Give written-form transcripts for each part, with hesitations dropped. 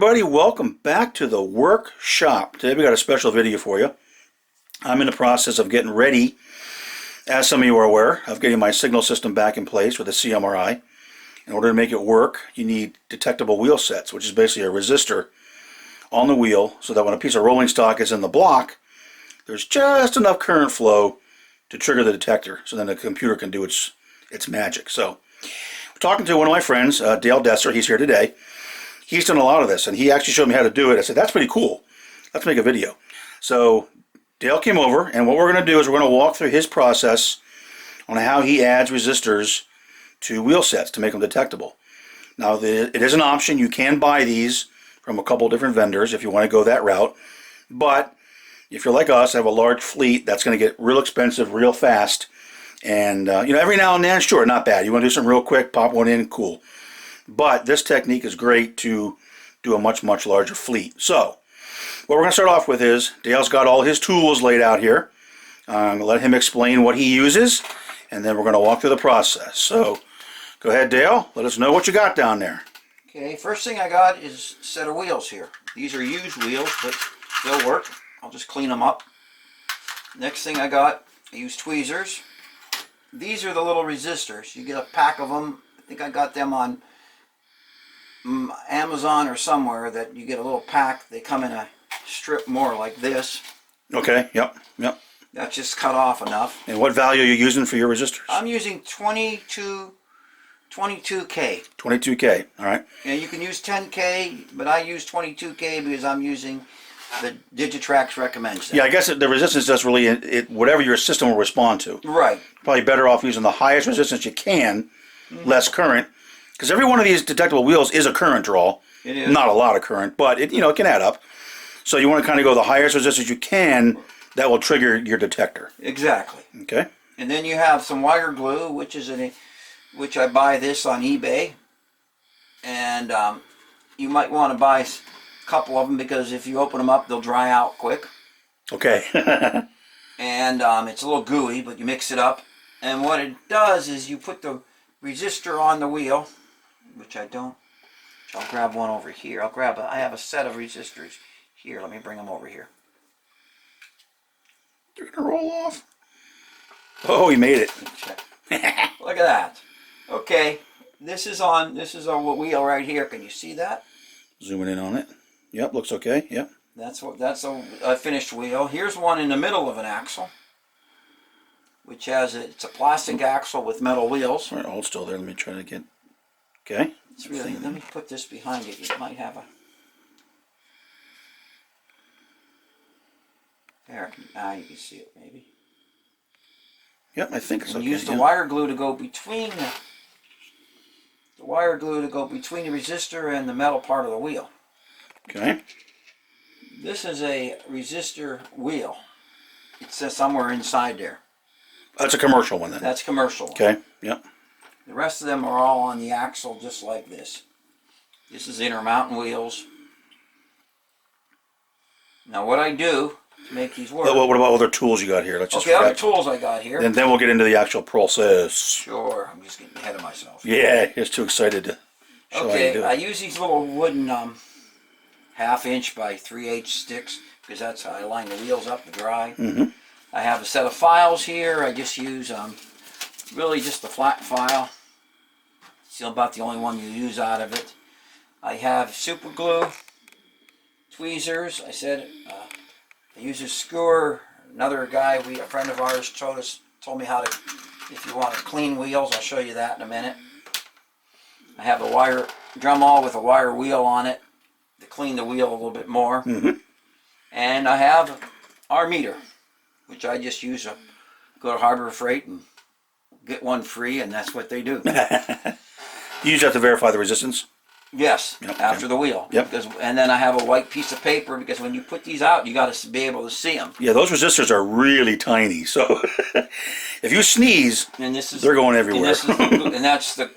everybody, welcome back to the workshop. Today we got a special video for you. I'm in the process of getting ready, as some of you are aware, of getting my signal system back in place with the CMRI. In order to make it work, you need detectable wheel sets, which is basically a resistor on the wheel so that when a piece of rolling stock is in the block, there's just enough current flow to trigger the detector so then the computer can do its magic. So we're talking to one of my friends, Dale Desser. He's here today. He's done a lot of this, and he actually showed me how to do it. I said, that's pretty cool. Let's make a video. So Dale came over, and what we're going to do is we're going to walk through his process on how he adds resistors to wheel sets to make them detectable. Now, it is an option. You can buy these from a couple different vendors if you want to go that route. But if you're like us, have a large fleet, that's going to get real expensive real fast. And, every now and then, sure, not bad. You want to do something real quick, pop one in, cool. But this technique is great to do a much, much larger fleet. So, what we're going to start off with is, Dale's got all his tools laid out here. I'm going to let him explain what he uses, and then we're going to walk through the process. So, go ahead, Dale. Let us know what you got down there. Okay, first thing I got is a set of wheels here. These are used wheels, but they'll work. I'll just clean them up. Next thing I use tweezers. These are the little resistors. You get a pack of them. I think I got them on Amazon or somewhere, that you get a little pack. They come in a strip more like this. Okay, yep. That's just cut off enough. And what value are you using for your resistors? I'm using 22K. 22K, all right. And you can use 10K, but I use 22K because I'm using the Digitrax recommends that. Yeah, I guess the resistance does really, whatever your system will respond to. Right. Probably better off using the highest resistance you can, less current. Because every one of these detectable wheels is a current draw. It is. Not a lot of current, but it can add up. So you want to kind of go the highest resistance you can. That will trigger your detector. Exactly. Okay. And then you have some wire glue, which I buy this on eBay. And you might want to buy a couple of them because if you open them up, they'll dry out quick. Okay. And it's a little gooey, but you mix it up. And what it does is you put the resistor on the wheel, which I don't. I'll grab one over here. I have a set of resistors here. Let me bring them over here. You're gonna roll off. Oh, he made it. Look at that. Okay, this is a wheel right here. Can you see that? Zooming in on it. Yep, looks okay. Yep. That's a finished wheel. Here's one in the middle of an axle, which it's a plastic axle with metal wheels. All right, hold still there. Let me try to get. Okay. It's really. Let me put this behind it. You might have a. There. Now you can see it maybe. Yep, I think it's okay. Use the wire glue to go between the resistor and the metal part of the wheel. Okay. This is a resistor wheel. It says somewhere inside there. That's a commercial one then. That's commercial. Okay. Yep. The rest of them are all on the axle, just like this. This is Intermountain wheels. Now, what I do to make these work. What about other tools you got here? Let's just. Okay, other tools I got here. And then we'll get into the actual process. Sure, I'm just getting ahead of myself. Yeah, just too excited to show how you do it. I use these little wooden 1/2 inch by 3/8 sticks because that's how I line the wheels up to dry. I have a set of files here. I just use really just a flat file. It's about the only one you use out of it. I have super glue, tweezers. I said I use a skewer. Another guy, a friend of ours, told me how to. If you want to clean wheels, I'll show you that in a minute. I have a wire drum all with a wire wheel on it to clean the wheel a little bit more. And I have our meter, which I just use go to Harbor Freight and get one free, and that's what they do. You usually have to verify the resistance? Yes, yep, after the wheel. Yep. And then I have a white piece of paper because when you put these out, you got to be able to see them. Yeah, those resistors are really tiny. So if you sneeze, they're going everywhere. And that's the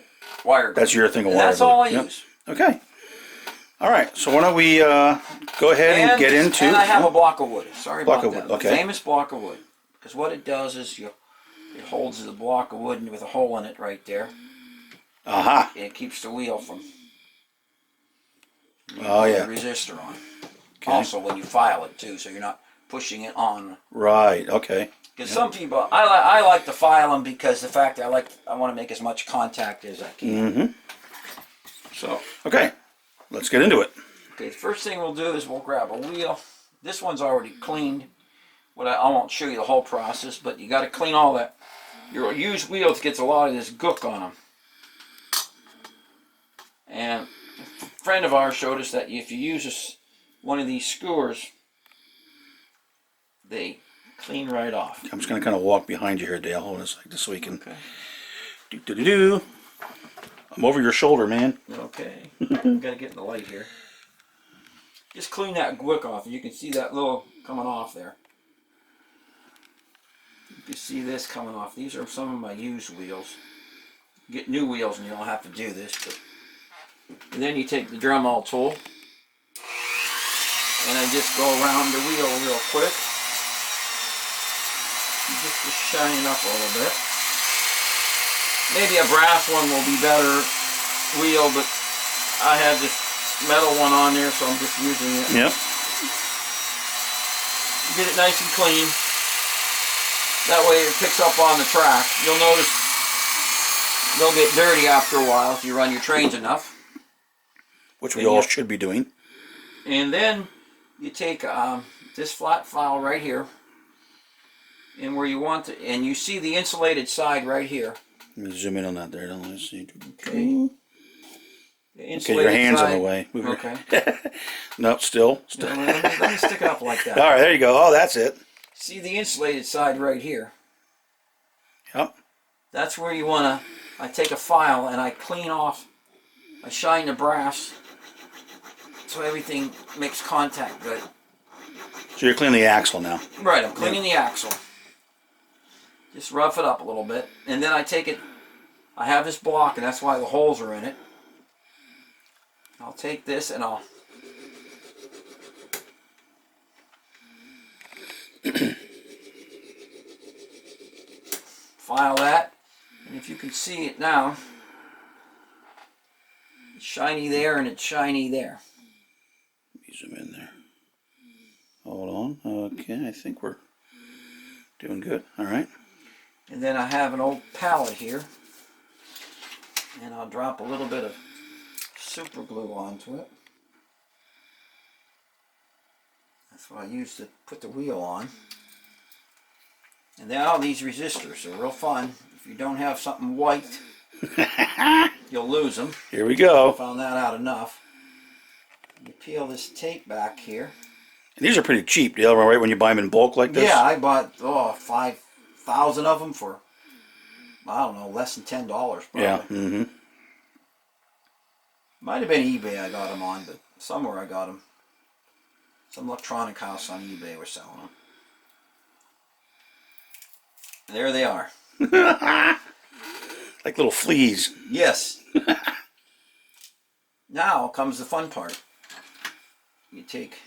wire glue. That's your thing of wire glue. That's all I use. Okay. All right. So why don't we go ahead and get into. And I have a block of wood. Sorry about that. Okay. A famous block of wood. Because what it does is it holds the block of wood with a hole in it right there. Aha. And it keeps the wheel from You Oh, put yeah. the resistor on. Okay. Also, when you file it too, so you're not pushing it on. Right. Okay. Because some people, I like to file them because the fact that I want to make as much contact as I can. Mm-hmm. So. Okay. Let's get into it. Okay. The first thing we'll do is we'll grab a wheel. This one's already cleaned. I won't show you the whole process, but you got to clean all that. Your used wheels gets a lot of this gook on them. And a friend of ours showed us that if you use one of these skewers, they clean right off. I'm just going to kind of walk behind you here, Dale. Hold on a second, just so we can. Okay. Do. I'm over your shoulder, man. Okay. I'm gonna get in the light here. Just clean that gook off. You can see that little coming off there. You can see this coming off. These are some of my used wheels. Get new wheels and you don't have to do this. And then you take the Dremel tool and I just go around the wheel real quick. Just to shine it up a little bit. Maybe a brass one will be better wheel, but I have this metal one on there, so I'm just using it. Yep. Get it nice and clean. That way it picks up on the track. You'll notice they'll get dirty after a while if you run your trains enough. Which we all should be doing. And then you take this flat file right here, and where you want to, and you see the insulated side right here. Let me zoom in on that there. Let's see. Okay. Okay, your hand's side. on the way. Okay. Nope, still. No, let me stick it up like that. All right, there you go. Oh, that's it. See the insulated side right here. Yep. That's where you want to, I take a file and I clean off, I shine the brass so everything makes contact good. So you're cleaning the axle now. Right, I'm cleaning the axle. Just rough it up a little bit. And then I take it, I have this block and that's why the holes are in it. I'll take this and I'll file that. And if you can see it now, it's shiny there and it's shiny there. Let me zoom in there. Hold on. Okay, I think we're doing good. All right. And then I have an old pallet here. And I'll drop a little bit of super glue onto it. That's what I use to put the wheel on. And now these resistors are real fun. If you don't have something white, you'll lose them. Here we go. I found that out enough. You peel this tape back here. And these are pretty cheap, Dale, right? When you buy them in bulk like this? Yeah, I bought 5,000 of them for, I don't know, less than $10 probably. Yeah. Mm-hmm. Might have been eBay I got them on, but somewhere I got them. Some electronic house on eBay was selling them. There they are. Like little fleas. Yes. Now comes the fun part. You take,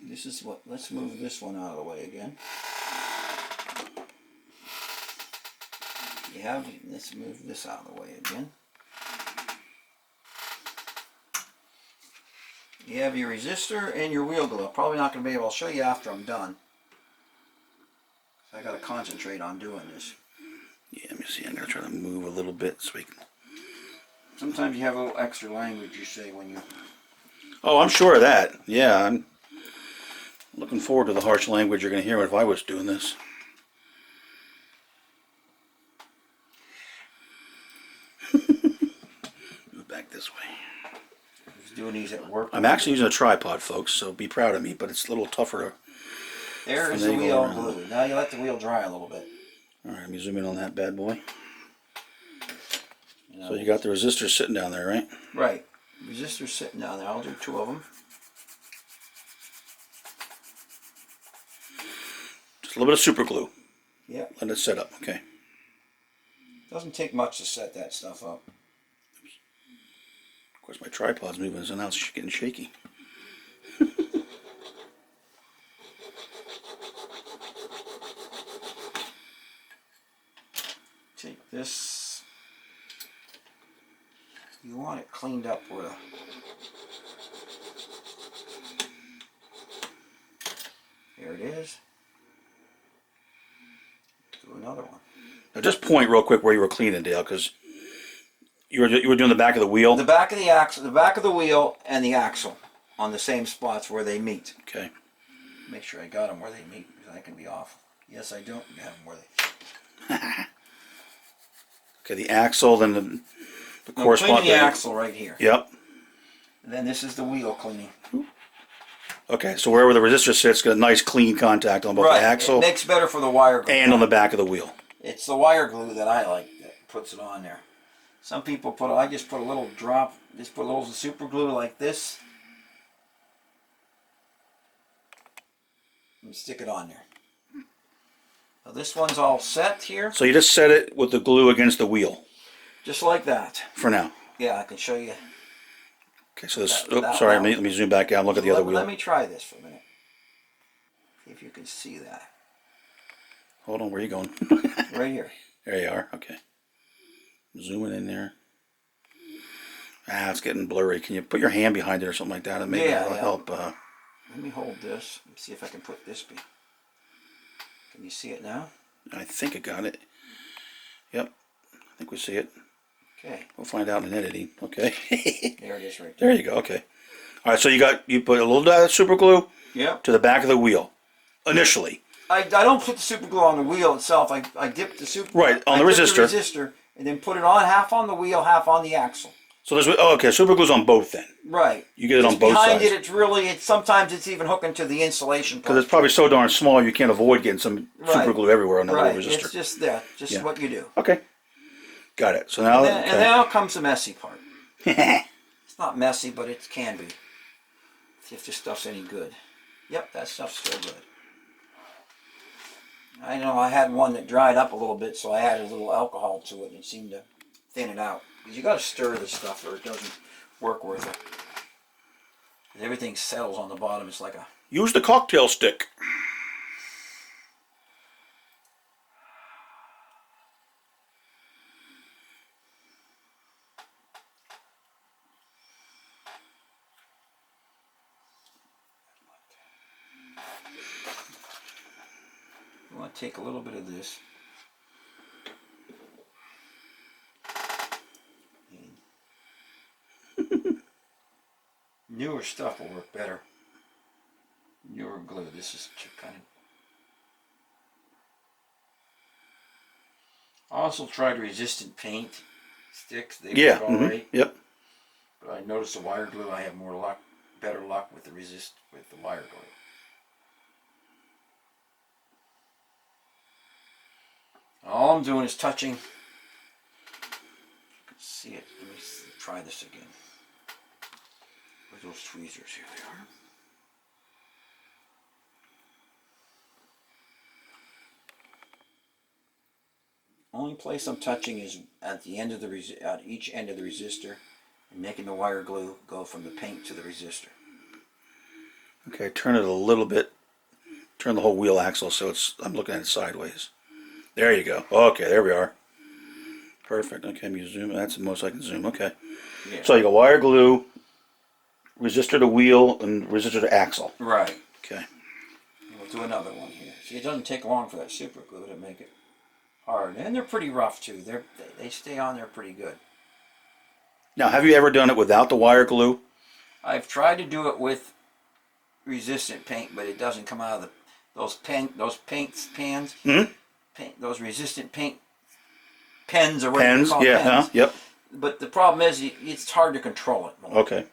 this is what, let's move this one out of the way again. You have, let's move this out of the way again. You have your resistor and your wheel glue. I'm probably not going to be able, I'll show you after I'm done. I got to concentrate on doing this. Yeah, let me see. I'm going to try to move a little bit so we can... Sometimes you have a little extra language you say when you... Oh, I'm sure of that. Yeah, I'm looking forward to the harsh language you're going to hear if I was doing this. Move back this way. Just doing these at work. I'm actually using a tripod, folks, so be proud of me, but it's a little tougher to... There is the wheel glue. Now you let the wheel dry a little bit. Alright, let me zoom in on that bad boy. So you got the resistor sitting down there, right? Right. Resistor's sitting down there. I'll do 2 of them. Just a little bit of super glue. Yep. Let it set up, okay. Doesn't take much to set that stuff up. Of course, my tripod's moving, so now it's getting shaky. Take this. You want want it cleaned up where the... Here it is. Do another one. Now just point real quick where you were cleaning, Dale, because you were doing the back of the wheel. The back of the axle, the back of the wheel, and the axle on the same spots where they meet. Okay. Make sure I got them where they meet, because I can be off. Yes, I don't have them where they. Okay, the axle, then the corresponding. Cleaning the axle right here. Yep. And then this is the wheel cleaning. Okay, so wherever the resistor sits, got a nice clean contact on both Right. the axle It makes better for the wire glue. and on the back of the wheel. It's the wire glue that I like that puts it on there. Some people put, I just put a little drop, just put a little super glue like this. And stick it on there. Now this one's all set here. So you just set it with the glue against the wheel. Just like that. For now. Yeah, I can show you. Okay, so this, sorry, let me zoom back out and look at the other wheel. Let me try this for a minute. See if you can see that. Hold on, where are you going? Right here. There you are, okay. Zooming in there. Ah, it's getting blurry. Can you put your hand behind it or something like that? And maybe that'll help. Let me hold this and see if I can put this behind. Can you see it now? I think I got it. Yep, I think we see it. Okay. We'll find out in editing. Okay. There it is right there. There you go. Okay. All right. So you put a little super glue. Yep. To the back of the wheel. Initially. I don't put the super glue on the wheel itself. I dip the super. Right on the resistor. The resistor and then put it on half on the wheel, half on the axle. So there's okay. Super glue's on both then. Right. You get it on both behind sides. Behind it, sometimes it's even hooking to the insulation. Because it's probably so darn small you can't avoid getting some super glue everywhere on that little resistor. It's just that. Just what you do. Okay. Got it. So now, and now comes the messy part. It's not messy, but it can be. See if this stuff's any good. Yep, that stuff's still good. I know I had one that dried up a little bit, so I added a little alcohol to it, and it seemed to thin it out. Because you got to stir this stuff, or it doesn't work worth it. Everything settles on the bottom. It's like a... Use the cocktail stick. I want to take a little bit of this. Newer stuff will work better. Newer glue. This is kind of... I also tried resistant paint sticks. They work all right. Yep. But I noticed the wire glue. I have more luck, better luck with the wire glue. All I'm doing is touching. You can see it. Let me try this again. Where's those tweezers? Here they are. Only place I'm touching is at the end of the at each end of the resistor, and making the wire glue go from the paint to the resistor. Okay, turn it a little bit. Turn the whole wheel axle so it's I'm looking at it sideways. There you go. Okay, there we are. Perfect. Okay, let me zoom. That's the most I can zoom. Okay. Yeah. So you got wire glue, resistor to wheel, and resistor to axle. Right. Okay. And we'll do another one here. See, it doesn't take long for that super glue to make it hard, and they're pretty rough too. They stay on there pretty good. Now, have you ever done it without the wire glue? I've tried to do it with resistant paint, but it doesn't come out of those paint pans. Mm-hmm. Those resistant paint pens or whatever Pens, you call yeah, pens. yep. But the problem is, it's hard to control it more. Okay.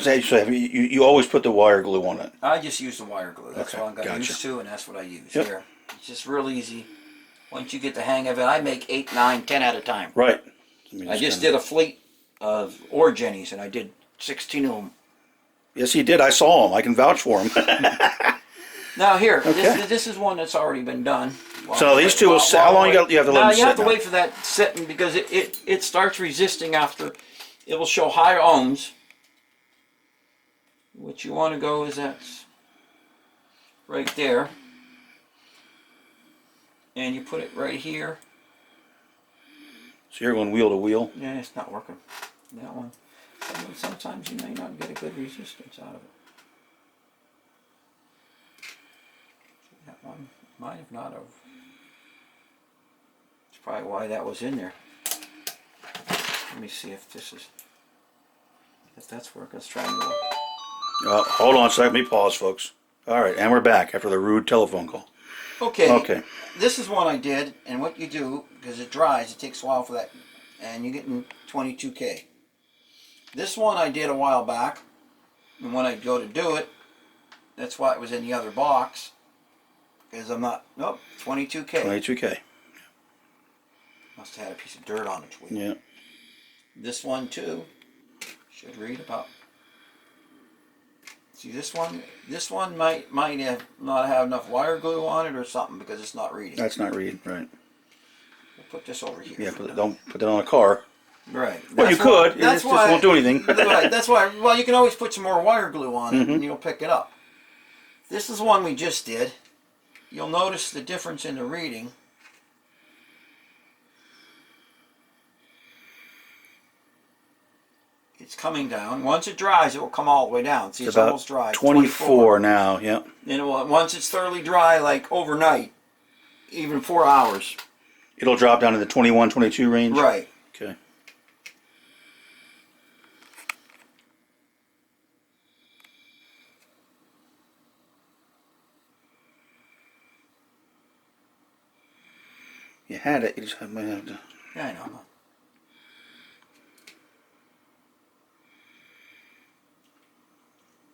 So you always put the wire glue on it. I just use the wire glue. That's Okay, what I got gotcha. used to, and that's what I use. Yep. Here, it's just real easy. Once you get the hang of it, I make 8, 9, 10 at a time. Right. I just did a fleet of Origenies, and I did 16 of them. Yes, he did. I saw him. I can vouch for him. Now here, Okay. this is one that's already been done. So these two will sit. How long you have to let them Now sit? you have to wait for that setting because it starts resisting after. It will show higher ohms. What you want to go is that's right there, and you put it right here. So you're going wheel to wheel. Yeah, it's not working. That one. Sometimes you may not get a good resistance out of it. That one might have not have. That's probably why that was in there. Let me see if this is. If that's working. Let's try more. Hold on a second. Let me pause, folks. All right, and we're back after the rude telephone call. Okay. Okay. This is one I did, and what you do, because it dries, it takes a while for that, and you get in 22K. This one I did a while back, and when I go to do it, that's why it was in the other box, because I'm not, nope, 22K. 22K. Must have had a piece of dirt on its wheel. Yeah. This one too, should read about. See this one might have not have enough wire glue on it or something because it's not reading. That's not reading, right. We'll put this over here. Yeah, don't put that on a car. Right. Well, you could. It just won't do anything. Right. That's why. Well, you can always put some more wire glue on it, and you'll pick it up. This is one we just did. You'll notice the difference in the reading. It's coming down. Once it dries, it will come all the way down. See, it's about almost dry. 24 now. Yep. And once it's thoroughly dry, like overnight, even 4 hours. It'll drop down to the 21, 22 range. Right. Okay. You had it. You just might have to. Yeah, I know.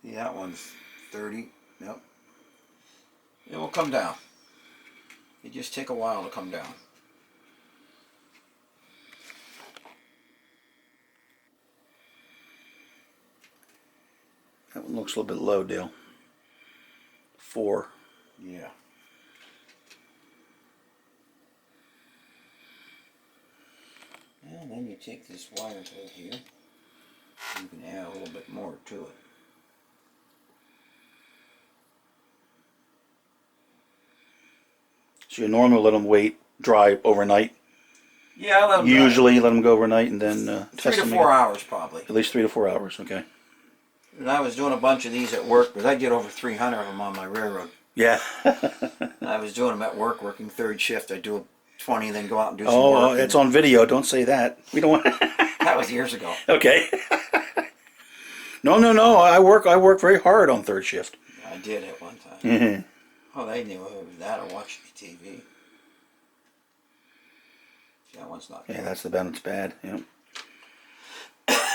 Yeah, that one's 30. Yep. It will come down. It just take a while to come down. That one looks a little bit low, Dale. 4. Yeah. And then you take this wire tool here. You can add a little bit more to it. So you normally let them wait dry overnight. Yeah, let them Usually let them go overnight and then 3 test to them 4 again. hours probably. At least 3 to 4 hours. Okay. And I was doing a bunch of these at work because I get over 300 of them on my railroad. Yeah. I was doing them at work, working third shift. I do 20, then go out and do some Oh, work. it's on video. Don't say that. We don't want. That was years ago. Okay. No. I work very hard on third shift. I did at one time. Mm-hmm. Oh, they knew it was that or watching the TV. That one's not good. Yeah, that's the Bennett's bad. Yeah.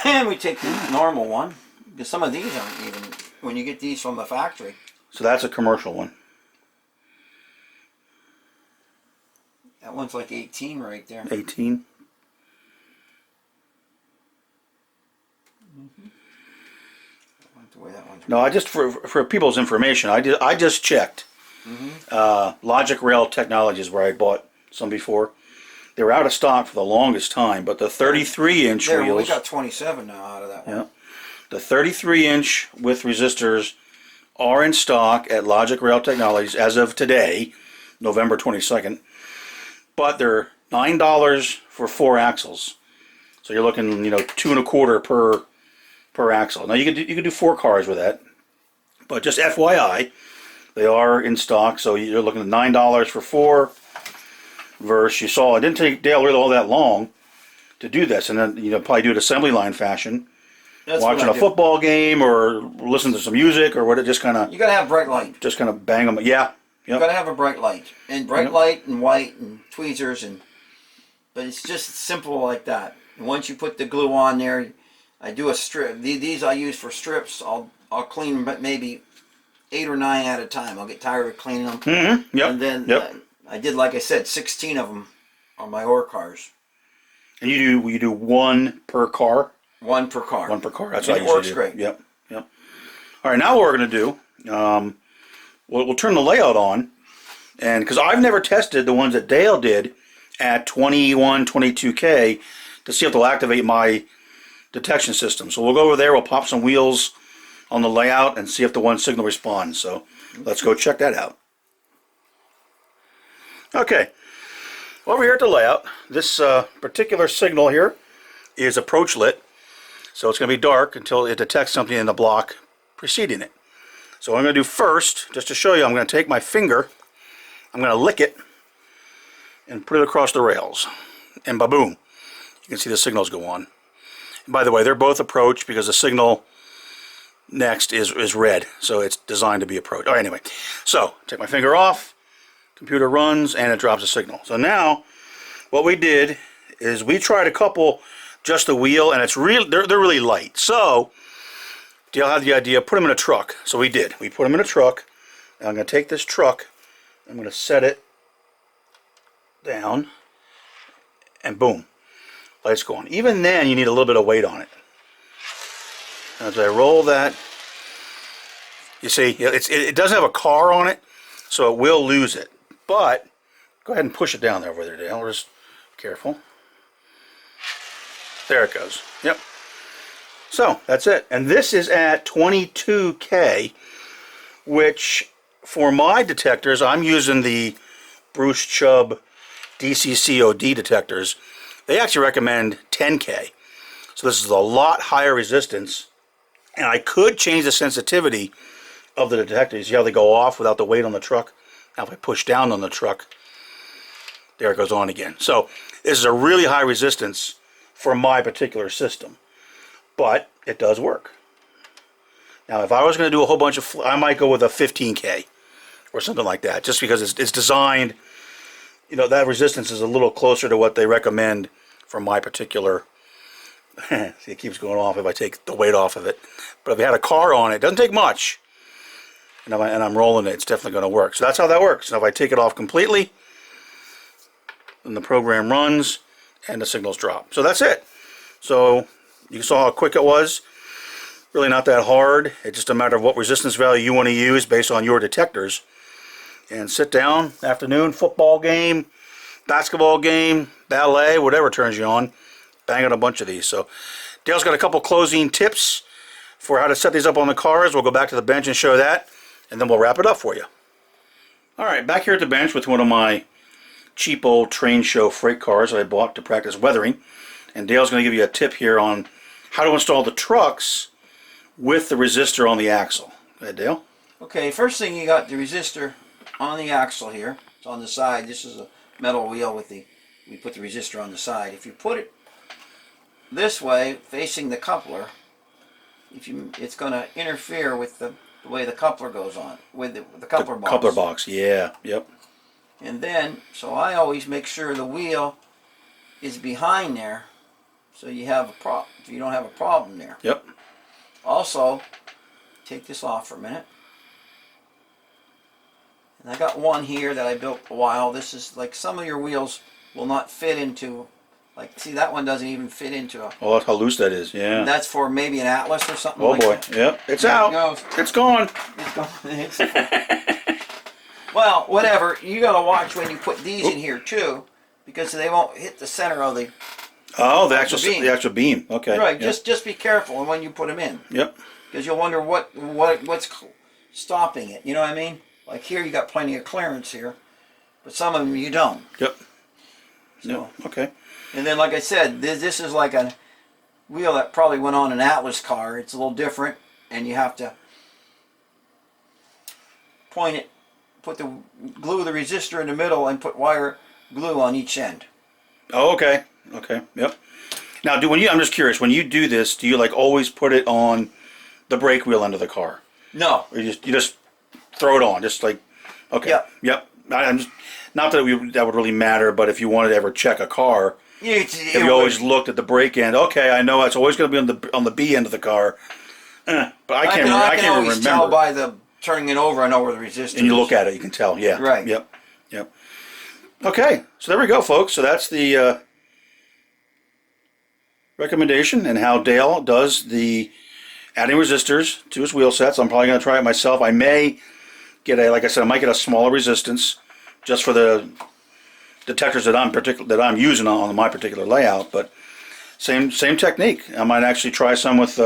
And we take the normal one, because some of these aren't even, when you get these from the factory. So that's a commercial one. That one's like 18 right there. 18. The way that one's No, I just for people's information, I just checked. Logic Rail Technologies, where I bought some before. They were out of stock for the longest time, but the 33-inch there, reels. well, we got 27 now out of that one. Yeah. The 33-inch with resistors are in stock at Logic Rail Technologies as of today, November 22nd. But they're $9 for 4 axles. So you're looking, $2 1/4 per axle. Now you could do 4 cars with that. But just FYI, they are in stock. So you're looking at $9 for 4. Versus, you saw it didn't take Dale really all that long to do this, and then probably do it assembly line fashion. That's watching a football game or listening to some music or what, just kind of. You gotta have bright light. Just kind of bang them. Yeah. You gotta have a bright light, and bright light and white and tweezers, but it's just simple like that. And once you put the glue on there, I do a strip. These I use for strips. I'll clean them, but maybe 8 or 9 at a time. I'll get tired of cleaning them. Mm-hmm. Yep. And then I did, like I said, 16 of them on my ore cars. And you do 1 per car. 1 per car. 1 per car. That's and what I it usually do. works great. Yep. All right. Now what we're going to do, we'll turn the layout on, and because I've never tested the ones that Dale did at 21, 22K to see if they'll activate my detection system. So we'll go over there. We'll pop some wheels on the layout and see if the one signal responds. So let's go check that out. Okay, over here at the layout, this particular signal here is approach lit. So it's going to be dark until it detects something in the block preceding it. So what I'm going to do first, just to show you, I'm going to take my finger, I'm going to lick it, and put it across the rails. And ba-boom. You can see the signals go on. And by the way, they're both approach because the signal next is red. So it's designed to be approach. Oh, anyway. So, take my finger off, computer runs, and it drops a signal. So now, what we did is we tried a couple just the wheel, and it's real. They're really light. So, Dale had the idea, put them in a truck. So we did. We put them in a truck. And I'm going to take this truck, I'm going to set it down, and boom, lights go on. Even then, you need a little bit of weight on it. As I roll that, you see, it doesn't have a car on it, so it will lose it. But, go ahead and push it down there over there, Dale. We're just careful. There it goes. Yep. So, that's it. And this is at 22K, which, for my detectors, I'm using the Bruce Chubb DCCOD detectors. They actually recommend 10K. So this is a lot higher resistance. And I could change the sensitivity of the detector. You see how they go off without the weight on the truck? Now if I push down on the truck, there it goes on again. So this is a really high resistance for my particular system. But it does work. Now if I was going to do a whole bunch of, I might go with a 15K or something like that, just because it's designed, you know, that resistance is a little closer to what they recommend for my particular. See, it keeps going off if I take the weight off of it. But if I had a car on it, it doesn't take much. And, I'm rolling it, it's definitely going to work. So that's how that works. Now if I take it off completely, then the program runs and the signals drop. So that's it. So you saw how quick it was. Really not that hard. It's just a matter of what resistance value you want to use based on your detectors. And sit down, afternoon, football game, basketball game, ballet, whatever turns you on, bang out a bunch of these. So Dale's got a couple closing tips for how to set these up on the cars. We'll go back to the bench and show that, and then we'll wrap it up for you. Alright, back here at the bench with one of my cheap old train show freight cars that I bought to practice weathering. And Dale's going to give you a tip here on how to install the trucks with the resistor on the axle. Go ahead, Dale. Okay, first thing, you got the resistor on the axle here. It's on the side. This is a metal wheel with we put the resistor on the side. If you put it this way, facing the coupler, it's going to interfere with the way the coupler goes on, with the coupler box. Coupler box, yeah, yep. And then, so I always make sure the wheel is behind there, so you don't have a problem there. Yep. Also, take this off for a minute. And I got one here that I built a while. This is like, some of your wheels will not fit into, like, see, that one doesn't even fit into a. Oh, that's how loose that is, yeah. That's for maybe an Atlas or something. Oh like boy, that. yep, it's There it out. goes. It's gone. It's gone. Well, whatever. You got to watch when you put these in here too, because they won't hit the center of the. Oh, the actual beam. Okay. Right. Yep. Just be careful when you put them in. Yep. Because you'll wonder what's stopping it. You know what I mean? Like here, you got plenty of clearance here, but some of them you don't. Yep. So, Yep. Okay. and then, like I said, this is like a wheel that probably went on an Atlas car. It's a little different, and you have to point it, glue the resistor in the middle, and put wire glue on each end. Oh, okay. Okay. Yep. Now, I'm just curious. When you do this, do you like always put it on the brake wheel end of the car, No. or you just throw it on, just like, okay. Yep. Yep. I'm just, not that that would really matter, but if you wanted to ever check a car, if you always looked at the brake end, okay, I know it's always going to be on the B end of the car, but I can't always remember. tell by the turning it over. I know where the resistor. And you is. look at it, you can tell. Yeah. Right. Yep. Yep. Okay, so there we go, folks. So that's the recommendation and how Dale does the adding resistors to his wheel sets. I'm probably going to try it myself. I may get like I said, I might get a smaller resistance just for the detectors that I'm using on my particular layout. But same technique. I might actually try some with.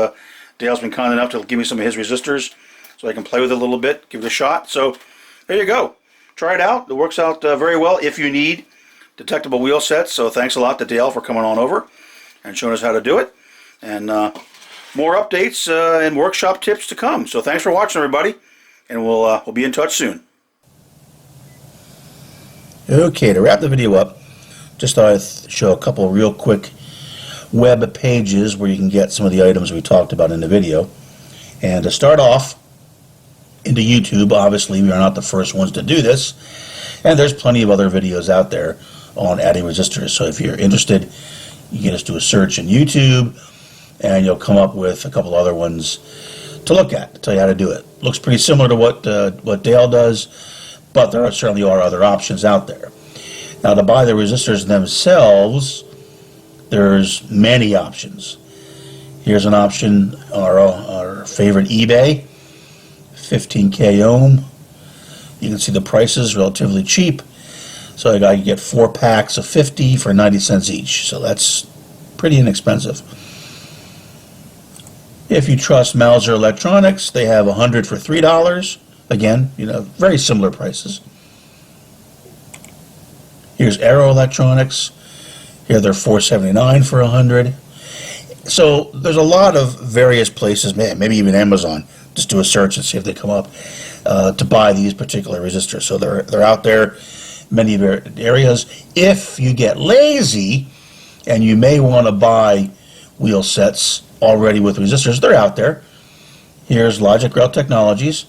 Dale's been kind enough to give me some of his resistors, so I can play with it a little bit, give it a shot. So there you go. Try it out. It works out very well if you need detectable wheel sets. So thanks a lot to Dale for coming on over and showing us how to do it. And more updates and workshop tips to come. So thanks for watching, everybody, and we'll be in touch soon. Okay, to wrap the video up, just thought I'd show a couple real quick web pages where you can get some of the items we talked about in the video. And to start off, into YouTube, obviously we are not the first ones to do this, and there's plenty of other videos out there on adding resistors. So if you're interested, you can just do a search in YouTube and you'll come up with a couple other ones to look at, to tell you how to do it. Looks pretty similar to what Dale does, but there certainly are other options out there. Now, to buy the resistors themselves, there's many options. Here's an option on our favorite eBay, 15K ohm. You can see the prices, relatively cheap. So I can get 4 packs of 50 for 90 cents each. So that's pretty inexpensive. If you trust Mauser Electronics, they have 100 for $3. Again, very similar prices. Here's Arrow Electronics. Here they're $4.79 for 100. So there's a lot of various places, maybe even Amazon. Just do a search and see if they come up to buy these particular resistors. So they're out there, many areas. If you get lazy and you may want to buy wheel sets already with resistors, they're out there. Here's Logic Rail Technologies,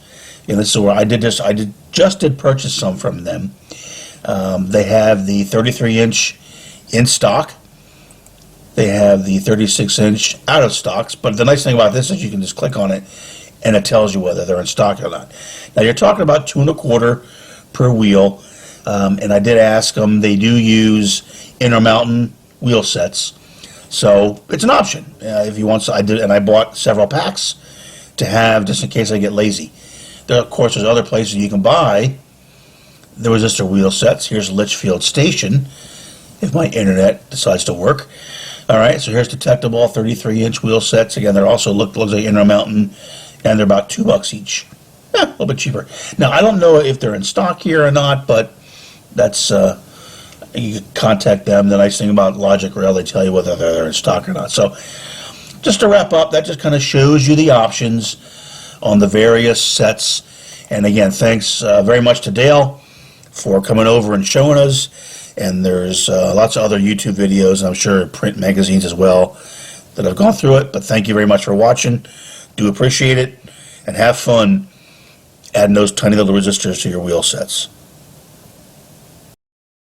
and this is where I just did purchase some from them. They have the 33-inch in stock. They have the 36-inch out of stocks, but the nice thing about this is you can just click on it and it tells you whether they're in stock or not. Now you're talking about 2 1/4 per wheel, and I did ask them. They do use Intermountain wheel sets, so it's an option if you want. So I did, and I bought several packs to have just in case I get lazy. There, of course, there's other places you can buy the resistor wheel sets. Here's Litchfield Station, if my internet decides to work. All right, so here's detectable 33-inch wheel sets. Again, they're also looks like Intermountain, and they're about $2 each. Yeah, a little bit cheaper. Now, I don't know if they're in stock here or not, but that's you can contact them. The nice thing about Logic Rail, they tell you whether they're in stock or not. So, just to wrap up, that just kind of shows you the options on the various sets. And again, thanks very much to Dale for coming over and showing us. And there's lots of other YouTube videos, and I'm sure print magazines as well, that have gone through it. But thank you very much for watching. Do appreciate it, and have fun adding those tiny little resistors to your wheel sets.